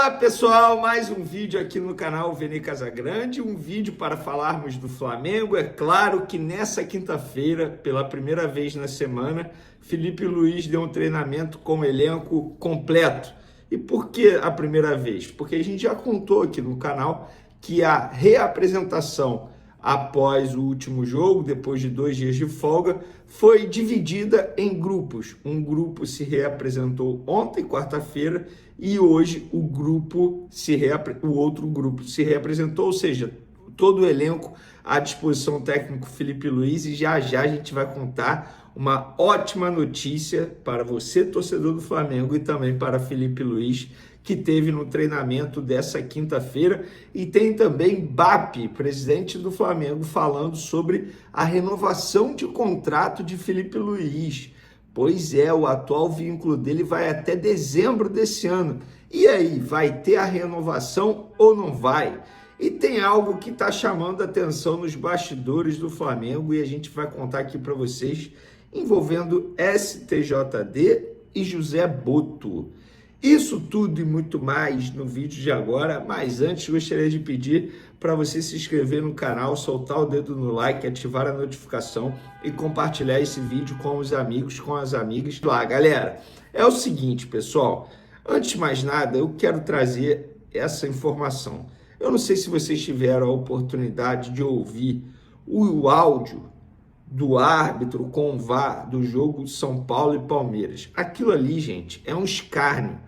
Olá pessoal, mais um vídeo aqui no canal Vene Casagrande, um vídeo para falarmos do Flamengo. É claro que nessa quinta-feira, pela primeira vez na semana, Felipe Luiz deu um treinamento com o elenco completo. E por que a primeira vez? Porque a gente já contou aqui no canal que a reapresentação após o último jogo, depois de 2 dias de folga, foi dividida em grupos. Um grupo se reapresentou ontem, quarta-feira, e hoje o outro grupo se reapresentou, ou seja, todo o elenco à disposição do técnico Felipe Luiz, e já já a gente vai contar uma ótima notícia para você, torcedor do Flamengo, e também para Felipe Luiz, que teve no treinamento dessa quinta-feira. E tem também Bappi, presidente do Flamengo, falando sobre a renovação de contrato de Felipe Luiz. Pois é, o atual vínculo dele vai até dezembro desse ano. E aí, vai ter a renovação ou não vai? E tem algo que está chamando a atenção nos bastidores do Flamengo e a gente vai contar aqui para vocês, envolvendo STJD e José Botto. Isso tudo e muito mais no vídeo de agora, mas antes gostaria de pedir para você se inscrever no canal, soltar o dedo no like, ativar a notificação e compartilhar esse vídeo com os amigos, com as amigas. Lá, galera, é o seguinte, pessoal, antes de mais nada, eu quero trazer essa informação. Eu não sei se vocês tiveram a oportunidade de ouvir o áudio do árbitro com o VAR do jogo São Paulo e Palmeiras. Aquilo ali, gente, é um escárnio.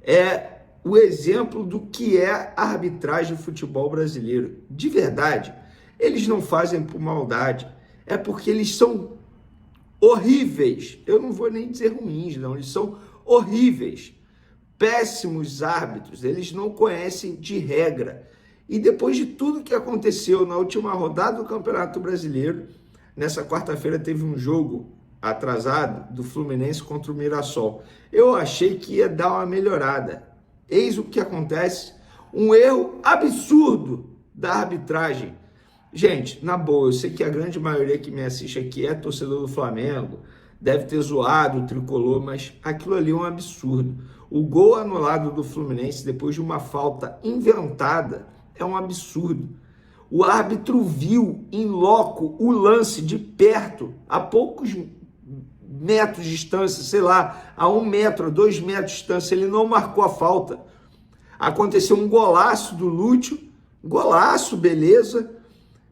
É o exemplo do que é a arbitragem do futebol brasileiro. De verdade, eles não fazem por maldade. É porque eles são horríveis. Eu não vou nem dizer ruins, não. Eles são horríveis. Péssimos árbitros. Eles não conhecem de regra. E depois de tudo que aconteceu na última rodada do Campeonato Brasileiro, nessa quarta-feira teve um jogo atrasado do Fluminense contra o Mirassol. Eu achei que ia dar uma melhorada. Eis o que acontece, um erro absurdo da arbitragem. Gente, na boa, eu sei que a grande maioria que me assiste aqui é torcedor do Flamengo, deve ter zoado o tricolor, mas aquilo ali é um absurdo. O gol anulado do Fluminense depois de uma falta inventada é um absurdo. O árbitro viu em loco o lance de perto, a poucos metros de distância, sei lá, a 1 metro, a 2 metros de distância, ele não marcou a falta. Aconteceu um golaço do Lúcio, golaço, beleza,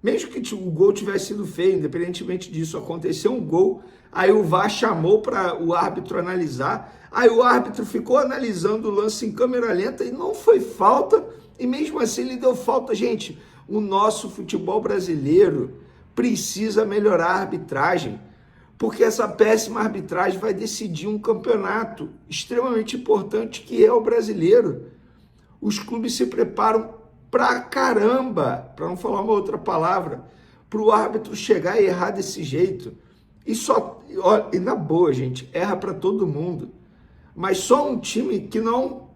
mesmo que o gol tivesse sido feio, independentemente disso, aconteceu um gol, aí o VAR chamou para o árbitro analisar, aí o árbitro ficou analisando o lance em câmera lenta e não foi falta, e mesmo assim ele deu falta. Gente, o nosso futebol brasileiro precisa melhorar a arbitragem, porque essa péssima arbitragem vai decidir um campeonato extremamente importante que é o brasileiro. Os clubes se preparam pra caramba, para não falar uma outra palavra, para o árbitro chegar e errar desse jeito. E na boa, gente, erra para todo mundo. Mas só um time que não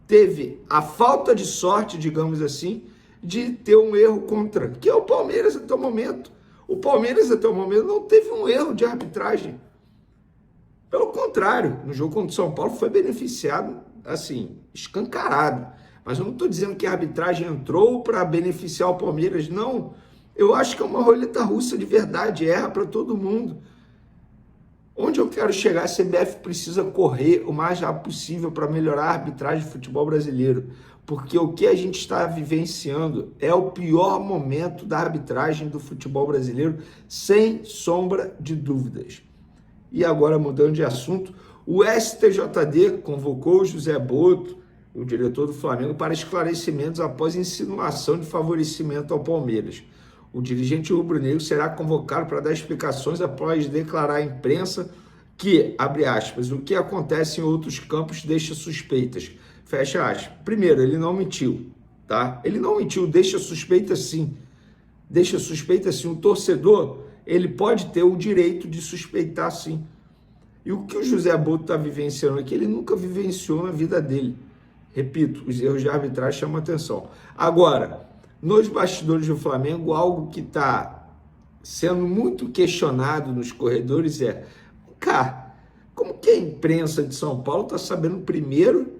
teve a falta de sorte, digamos assim, de ter um erro contra, que é o Palmeiras até o momento. O Palmeiras até o momento não teve um erro de arbitragem. Pelo contrário, no jogo contra o São Paulo foi beneficiado, assim, escancarado. Mas eu não estou dizendo que a arbitragem entrou para beneficiar o Palmeiras, não. Eu acho que é uma roleta russa de verdade, erra para todo mundo. Onde eu quero chegar, a CBF precisa correr o mais rápido possível para melhorar a arbitragem do futebol brasileiro, porque o que a gente está vivenciando é o pior momento da arbitragem do futebol brasileiro, sem sombra de dúvidas. E agora, mudando de assunto, o STJD convocou o José Botto, o diretor do Flamengo, para esclarecimentos após insinuação de favorecimento ao Palmeiras. O dirigente rubro-negro será convocado para dar explicações após declarar à imprensa que, abre aspas, o que acontece em outros campos deixa suspeitas, fecha aspas. Primeiro, ele não mentiu, tá? Ele não mentiu, deixa suspeita sim. Deixa suspeita sim. O torcedor, ele pode ter o direito de suspeitar sim. E o que o José Botto está vivenciando aqui, ele nunca vivenciou na vida dele. Repito, os erros de arbitragem chamam atenção. Agora, nos bastidores do Flamengo, algo que está sendo muito questionado nos corredores é, cara, como que a imprensa de São Paulo está sabendo primeiro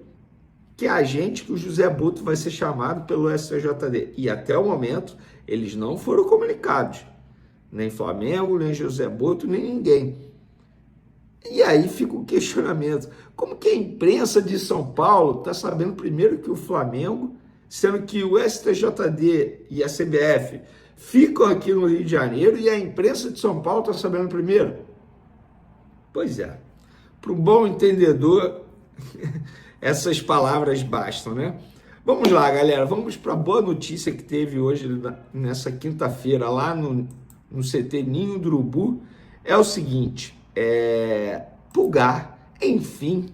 que é agente que o José Butto vai ser chamado pelo STJD. E até o momento, eles não foram comunicados. Nem Flamengo, nem José Butto, nem ninguém. E aí fica o questionamento. Como que a imprensa de São Paulo está sabendo primeiro que o Flamengo, sendo que o STJD e a CBF ficam aqui no Rio de Janeiro e a imprensa de São Paulo está sabendo primeiro? Pois é. Para um bom entendedor, essas palavras bastam, né? Vamos lá, galera. Vamos para a boa notícia que teve hoje, nessa quinta-feira, lá no CT Ninho do Urubu. É o seguinte, Pulgar, enfim,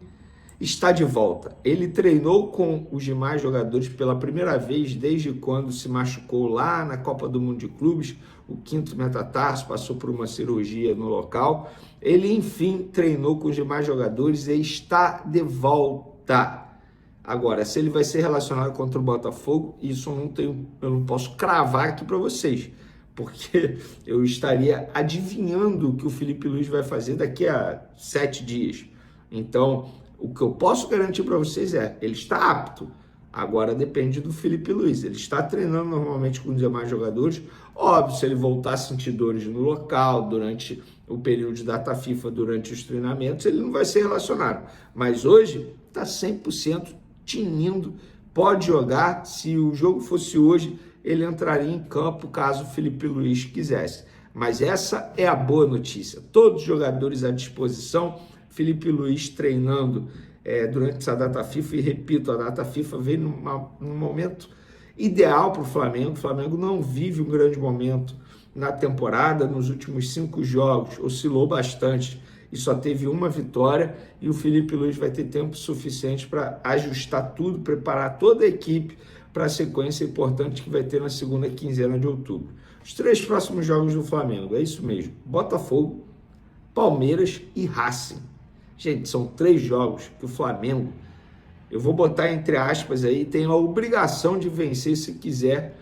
está de volta. Ele treinou com os demais jogadores pela primeira vez desde quando se machucou lá na Copa do Mundo de Clubes, o quinto metatarso, passou por uma cirurgia no local. Ele, enfim, treinou com os demais jogadores e está de volta. Agora, se ele vai ser relacionado contra o Botafogo, isso eu não posso cravar aqui para vocês, porque eu estaria adivinhando o que o Felipe Luiz vai fazer daqui a 7 dias. Então, o que eu posso garantir para vocês ele está apto. Agora depende do Felipe Luiz. Ele está treinando normalmente com os demais jogadores. Óbvio, se ele voltar a sentir dores no local, durante o período de data FIFA, durante os treinamentos, ele não vai ser relacionado. Mas hoje está 100% tinindo, pode jogar. Se o jogo fosse hoje, ele entraria em campo caso o Felipe Luiz quisesse. Mas essa é a boa notícia. Todos os jogadores à disposição. Felipe Luiz treinando durante essa data FIFA, e repito, a data FIFA veio num momento ideal para o Flamengo. O Flamengo não vive um grande momento na temporada, nos últimos 5 jogos, oscilou bastante e só teve uma vitória, e o Felipe Luiz vai ter tempo suficiente para ajustar tudo, preparar toda a equipe para a sequência importante que vai ter na segunda quinzena de outubro. Os 3 próximos jogos do Flamengo, é isso mesmo, Botafogo, Palmeiras e Racing. Gente, são 3 jogos que o Flamengo, eu vou botar entre aspas aí, tem a obrigação de vencer se quiser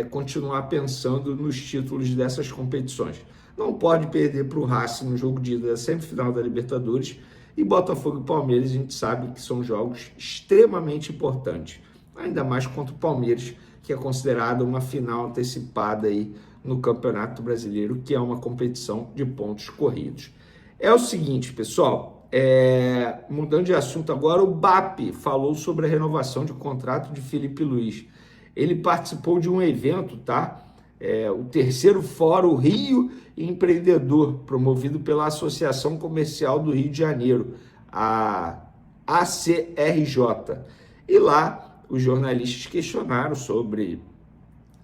continuar pensando nos títulos dessas competições. Não pode perder para o Racing no jogo de ida da semifinal da Libertadores, e Botafogo e Palmeiras a gente sabe que são jogos extremamente importantes, ainda mais contra o Palmeiras, que é considerado uma final antecipada aí no Campeonato Brasileiro, que é uma competição de pontos corridos. É o seguinte, pessoal, mudando de assunto agora, o BAP falou sobre a renovação de contrato de Felipe Luiz. Ele participou de um evento, tá? O terceiro Fórum Rio Empreendedor, promovido pela Associação Comercial do Rio de Janeiro, a ACRJ. E lá os jornalistas questionaram sobre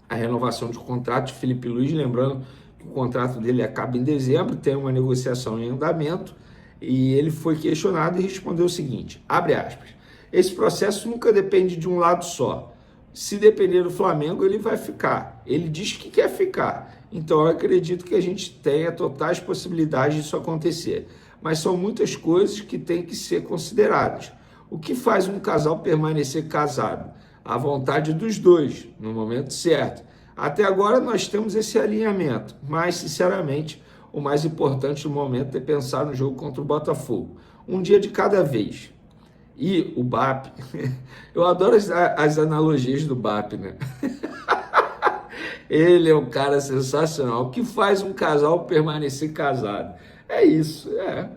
a renovação de contrato de Felipe Luiz, lembrando que o contrato dele acaba em dezembro, tem uma negociação em andamento, e ele foi questionado e respondeu o seguinte, abre aspas, esse processo nunca depende de um lado só. Se depender do Flamengo, ele vai ficar. Ele diz que quer ficar. Então, eu acredito que a gente tenha totais possibilidades disso acontecer. Mas são muitas coisas que têm que ser consideradas. O que faz um casal permanecer casado? A vontade dos dois, no momento certo. Até agora, nós temos esse alinhamento. Mas, sinceramente, o mais importante no momento é pensar no jogo contra o Botafogo. Um dia de cada vez. E o BAP, eu adoro as analogias do BAP, né? Ele é um cara sensacional. O que faz um casal permanecer casado? É isso,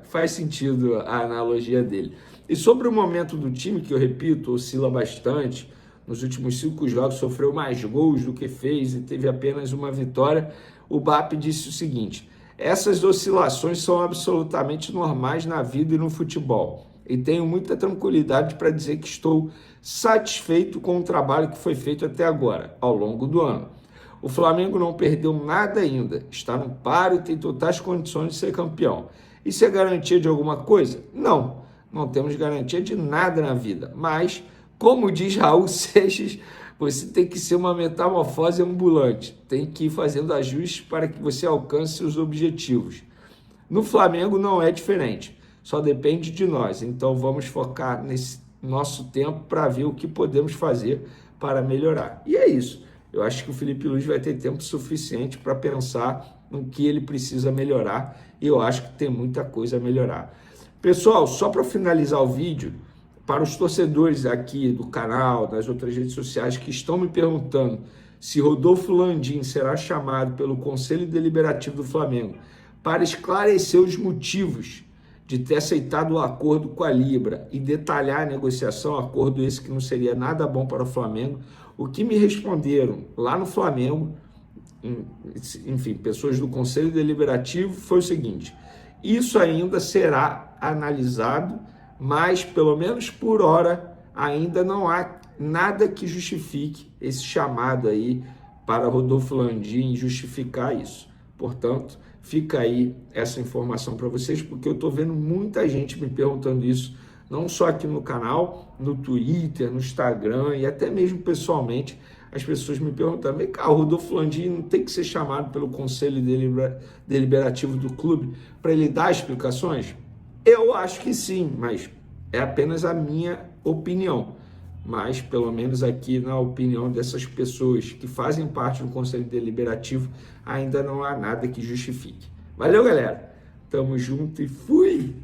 faz sentido a analogia dele. E sobre o momento do time, que eu repito, oscila bastante, nos últimos 5 jogos sofreu mais gols do que fez e teve apenas uma vitória, o BAP disse o seguinte, essas oscilações são absolutamente normais na vida e no futebol. E tenho muita tranquilidade para dizer que estou satisfeito com o trabalho que foi feito até agora, ao longo do ano. O Flamengo não perdeu nada ainda, está no páreo e tem totais condições de ser campeão. Isso é garantia de alguma coisa? Não, não temos garantia de nada na vida, mas, como diz Raul Seixas, você tem que ser uma metamorfose ambulante, tem que ir fazendo ajustes para que você alcance seus objetivos. No Flamengo não é diferente. Só depende de nós, então vamos focar nesse nosso tempo para ver o que podemos fazer para melhorar. E é isso, eu acho que o Felipe Luiz vai ter tempo suficiente para pensar no que ele precisa melhorar, e eu acho que tem muita coisa a melhorar. Pessoal, só para finalizar o vídeo, para os torcedores aqui do canal, das outras redes sociais que estão me perguntando se Rodolfo Landim será chamado pelo Conselho Deliberativo do Flamengo para esclarecer os motivos de ter aceitado o acordo com a Libra e detalhar a negociação, acordo esse que não seria nada bom para o Flamengo, o que me responderam lá no Flamengo, enfim, pessoas do Conselho Deliberativo, foi o seguinte: isso ainda será analisado, mas pelo menos por hora ainda não há nada que justifique esse chamado aí para Rodolfo Landim justificar isso. Portanto, fica aí essa informação para vocês, porque eu estou vendo muita gente me perguntando isso, não só aqui no canal, no Twitter, no Instagram e até mesmo pessoalmente, as pessoas me perguntando: vem cá, o Rodolfo Landim não tem que ser chamado pelo Conselho Deliberativo do clube para ele dar explicações? Eu acho que sim, mas é apenas a minha opinião. Mas, pelo menos aqui na opinião dessas pessoas que fazem parte do Conselho Deliberativo, ainda não há nada que justifique. Valeu, galera! Tamo junto e fui!